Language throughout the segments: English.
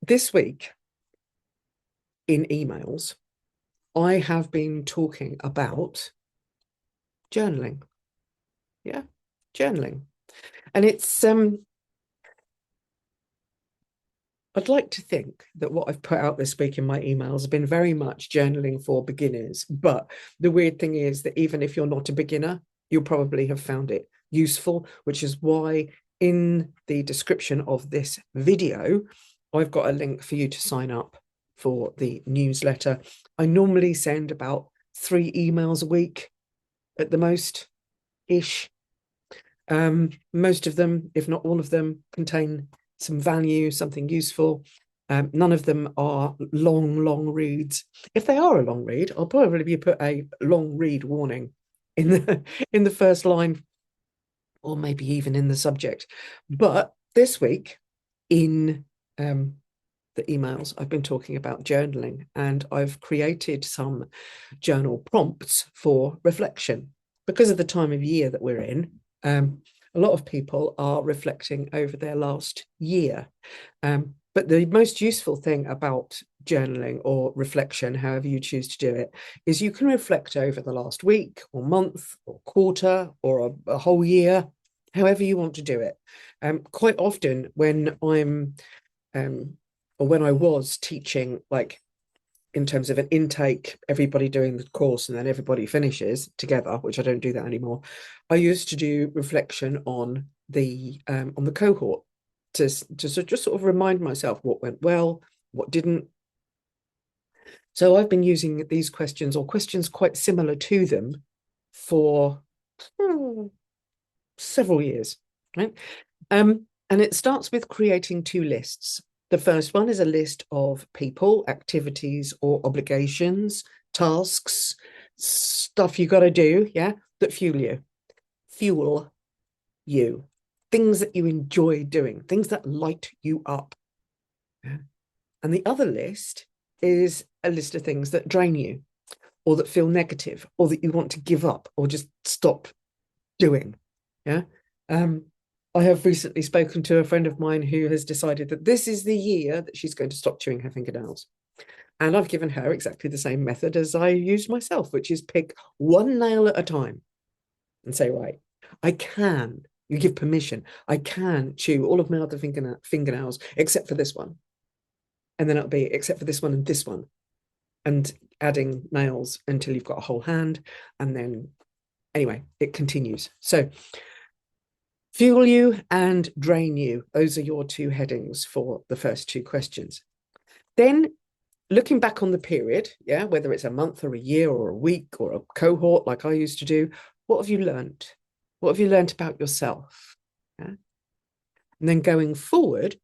This week in emails, I have been talking about journaling. Yeah, journaling. And I'd like to think that what I've put out this week in my emails has been very much journaling for beginners. But the weird thing is that even if you're not a beginner, you'll probably have found it useful, which is why in the description of this video, I've got a link for you to sign up for the newsletter. I normally send about 3 emails a week at the most ish. Most of them, if not all of them, contain some value, something useful. None of them are long reads. If they are a long read, I'll probably put a long read warning in the first line, or maybe even in the subject. But this week in the emails, I've been talking about journaling, and I've created some journal prompts for reflection. Because of the time of year that we're in, a lot of people are reflecting over their last year. But the most useful thing about journaling or reflection, however you choose to do it, is you can reflect over the last week or month or quarter or a whole year, however you want to do it. Quite often when I'm or when I was teaching, like in terms of an intake, everybody doing the course and then everybody finishes together, which I don't do that anymore. I used to do reflection on the cohort to just sort of remind myself what went well, what didn't. So I've been using these questions or questions quite similar to them for several years, right? And it starts with creating 2 lists. The first one is a list of people, activities, or obligations, tasks, stuff you got to do, yeah, that fuel you, things that you enjoy doing, things that light you up. Yeah. And the other list is a list of things that drain you, or that feel negative, or that you want to give up, or just stop doing. Yeah. I have recently spoken to a friend of mine who has decided that this is the year that she's going to stop chewing her fingernails. And I've given her exactly the same method as I used myself, which is pick one nail at a time and say, right, you give permission, I can chew all of my other fingernails except for this one. And then it'll be except for this one and this one. And adding nails until you've got a whole hand. And then, anyway, it continues. So, fuel you and drain you. Those are your 2 headings for the first 2 questions. Then looking back on the period, yeah, whether it's a month or a year or a week or a cohort like I used to do, what have you learned? What have you learned about yourself? Yeah? And then going forward,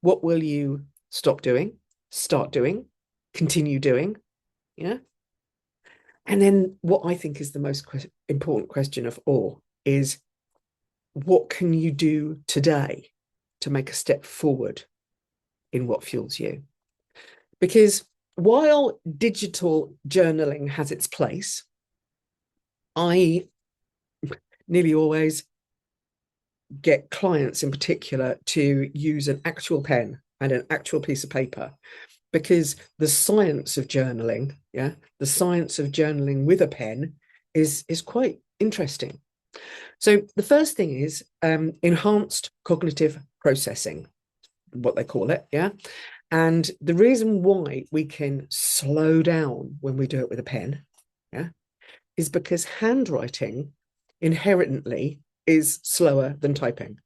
what will you stop doing, start doing, continue doing? Yeah. And then what I think is the most important question of all is, what can you do today to make a step forward in what fuels you? Because while digital journaling has its place, I nearly always get clients in particular to use an actual pen and an actual piece of paper, because the science of journaling, yeah, the science of journaling with a pen is quite interesting. So the first thing is enhanced cognitive processing, what they call it, yeah. And the reason why we can slow down when we do it with a pen, yeah, is because handwriting inherently is slower than typing,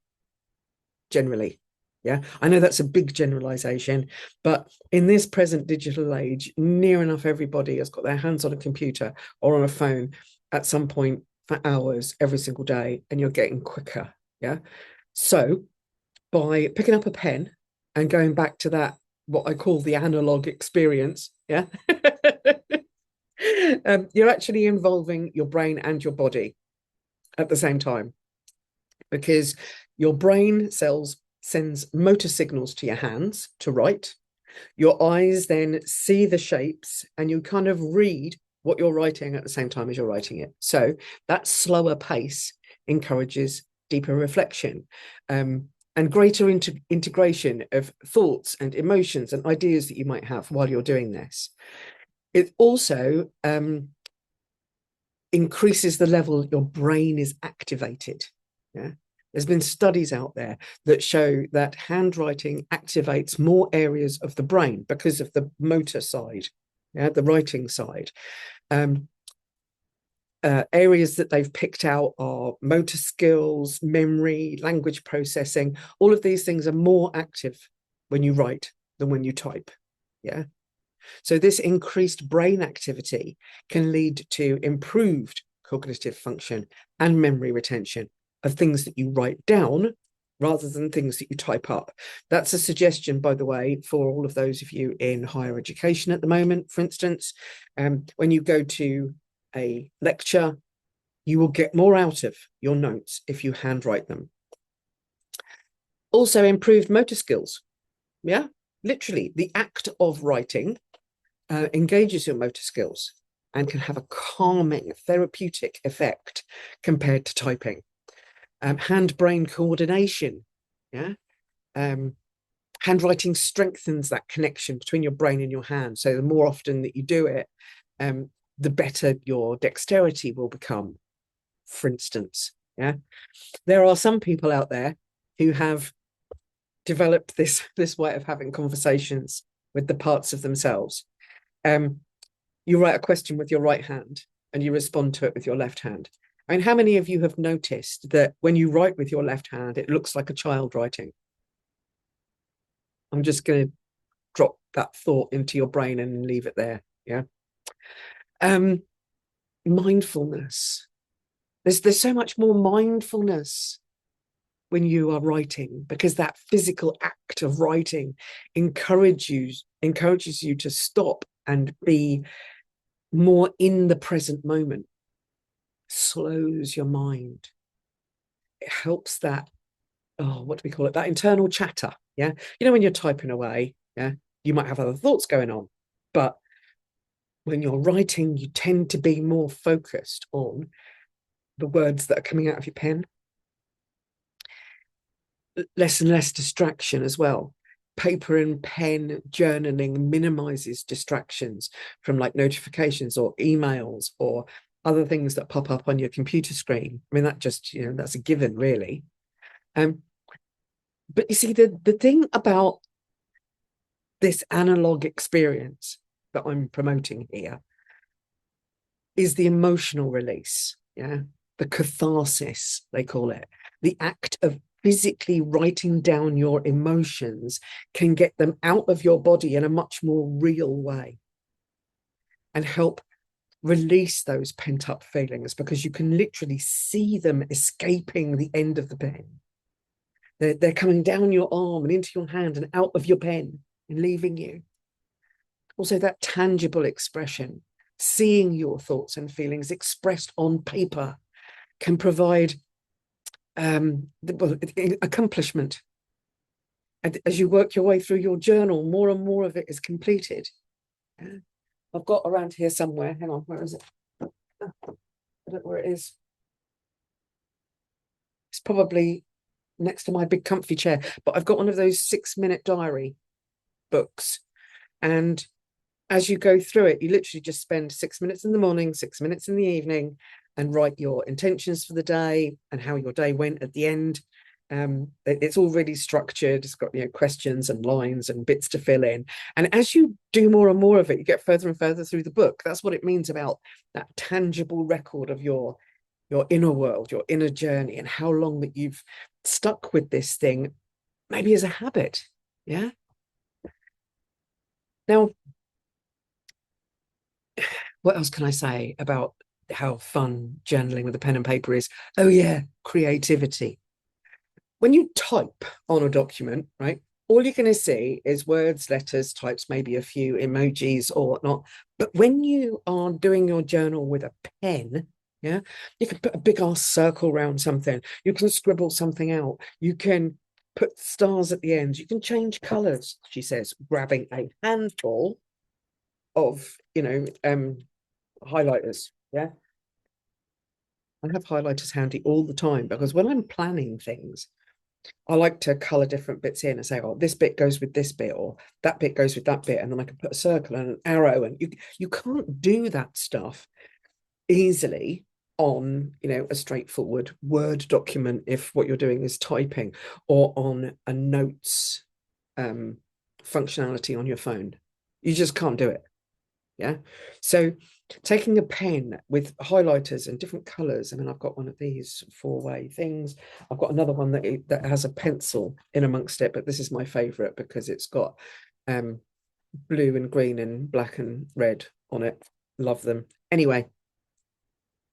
generally. Yeah, I know that's a big generalization, but in this present digital age, near enough everybody has got their hands on a computer or on a phone at some point for hours every single day, and you're getting quicker. Yeah. So by picking up a pen and going back to that, what I call the analog experience, yeah, you're actually involving your brain and your body at the same time, because your brain cells sends motor signals to your hands to write. Your eyes then see the shapes and you kind of read what you're writing at the same time as you're writing it. So that slower pace encourages deeper reflection. and greater integration of thoughts and emotions and ideas that you might have while you're doing this. It also increases the level your brain is activated. Yeah. There's been studies out there that show that handwriting activates more areas of the brain because of the motor side, yeah, the writing side. Areas that they've picked out are motor skills, memory, language processing. All of these things are more active when you write than when you type. Yeah. So this increased brain activity can lead to improved cognitive function and memory retention of things that you write down rather than things that you type up. That's a suggestion, by the way, for all of those of you in higher education at the moment, for instance. When you go to a lecture, you will get more out of your notes if you handwrite them. Also, improved motor skills. Yeah, literally, the act of writing engages your motor skills and can have a calming, therapeutic effect compared to typing. Hand-brain coordination, yeah. Handwriting strengthens that connection between your brain and your hand. So the more often that you do it, the better your dexterity will become, for instance. Yeah. There are some people out there who have developed this way of having conversations with the parts of themselves. You write a question with your right hand and you respond to it with your left hand. I mean, how many of you have noticed that when you write with your left hand, it looks like a child writing? I'm just going to drop that thought into your brain and leave it there. Yeah. Mindfulness. There's so much more mindfulness when you are writing, because that physical act of writing encourages you to stop and be more in the present moment, slows your mind. It helps that, what do we call it? That internal chatter. Yeah. You know, when you're typing away, yeah, you might have other thoughts going on, but when you're writing, you tend to be more focused on the words that are coming out of your pen. Less and less distraction as well. Paper and pen journaling minimizes distractions from like notifications or emails or other things that pop up on your computer screen. I mean, that just, that's a given, really. But you see, the thing about this analog experience that I'm promoting here is the emotional release, yeah, the catharsis, they call it. The act of physically writing down your emotions can get them out of your body in a much more real way and help release those pent-up feelings, because you can literally see them escaping the end of the pen. They're coming down your arm and into your hand and out of your pen and leaving you. Also, that tangible expression, seeing your thoughts and feelings expressed on paper, can provide accomplishment. And as you work your way through your journal, more and more of it is completed. I've got around here somewhere. Hang on, where is it? I don't know where it is. It's probably next to my big comfy chair, but I've got one of those 6-minute diary books. And as you go through it, you literally just spend 6 minutes in the morning, 6 minutes in the evening, and write your intentions for the day and how your day went at the end. It's all really structured. It's got questions and lines and bits to fill in. And as you do more and more of it, you get further and further through the book. That's what it means about that tangible record of your inner world, your inner journey, and how long that you've stuck with this thing, maybe as a habit. Yeah. Now, what else can I say about how fun journaling with a pen and paper is? Oh yeah, creativity. When you type on a document, right, all you're going to see is words, letters, types, maybe a few emojis or whatnot. But when you are doing your journal with a pen, yeah, you can put a big ass circle around something. You can scribble something out. You can put stars at the end. You can change colors, she says, grabbing a handful of, highlighters. Yeah. I have highlighters handy all the time, because when I'm planning things, I like to color different bits in and say, oh, this bit goes with this bit, or that bit goes with that bit, and then I can put a circle and an arrow, and you can't do that stuff easily on, a straightforward Word document if what you're doing is typing, or on a notes functionality on your phone. You just can't do it. Yeah. So taking a pen with highlighters and different colors. I mean, I've got one of these 4-way things. I've got another one that has a pencil in amongst it, but this is my favorite because it's got blue and green and black and red on it. Love them. Anyway,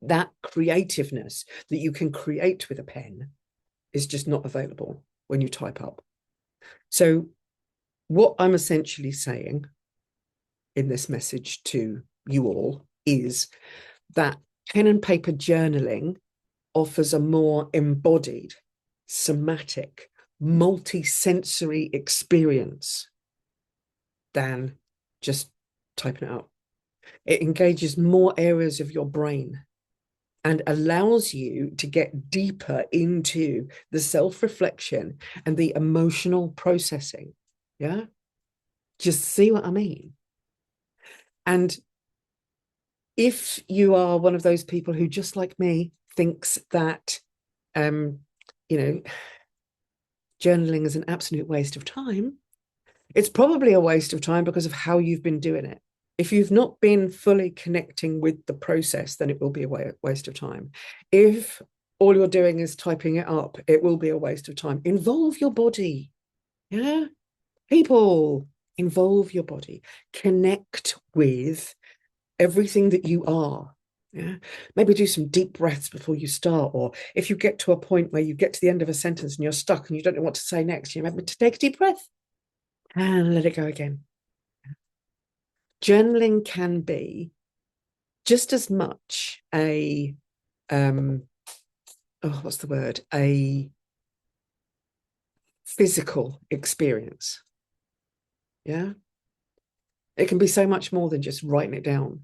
that creativeness that you can create with a pen is just not available when you type up. So what I'm essentially saying in this message to you all is that pen and paper journaling offers a more embodied, somatic, multi-sensory experience than just typing it out. It engages more areas of your brain and allows you to get deeper into the self-reflection and the emotional processing. Yeah. Just see what I mean? And if you are one of those people who, just like me, thinks that, journaling is an absolute waste of time, it's probably a waste of time because of how you've been doing it. If you've not been fully connecting with the process, then it will be a waste of time. If all you're doing is typing it up, it will be a waste of time. Involve your body. Yeah. People, involve your body. Connect with everything that you are. Yeah. Maybe do some deep breaths before you start. Or if you get to a point where you get to the end of a sentence and you're stuck and you don't know what to say next, you remember to take a deep breath and let it go again. Journaling can be just as much a what's the word? A physical experience. Yeah. It can be so much more than just writing it down.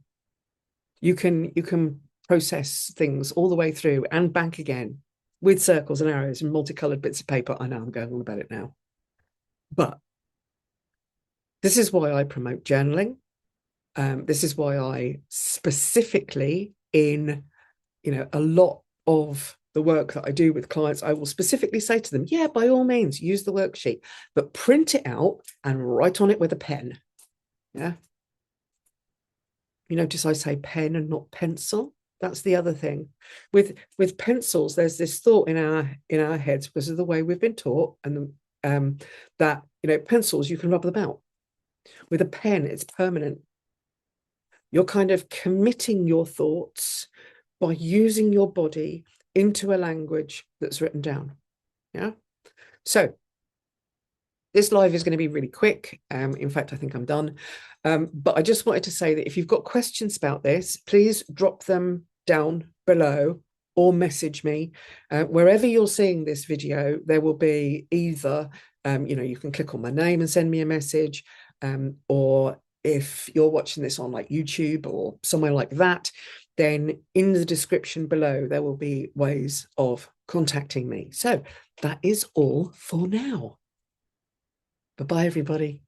You can process things all the way through and back again with circles and arrows and multicolored bits of paper. I know I'm going on about it now. But this is why I promote journaling. This is why I specifically, in a lot of the work that I do with clients, I will specifically say to them, yeah, by all means, use the worksheet, but print it out and write on it with a pen. Yeah. You notice I say pen and not pencil. That's the other thing. With pencils, there's this thought in our heads because of the way we've been taught, and that pencils you can rub them out. With a pen, it's permanent. You're kind of committing your thoughts by using your body into a language that's written down. Yeah. So this live is going to be really quick. In fact, I think I'm done. But I just wanted to say that if you've got questions about this, please drop them down below or message me. Wherever you're seeing this video, there will be either, you can click on my name and send me a message, or if you're watching this on like YouTube or somewhere like that, then in the description below, there will be ways of contacting me. So that is all for now. Bye-bye, everybody.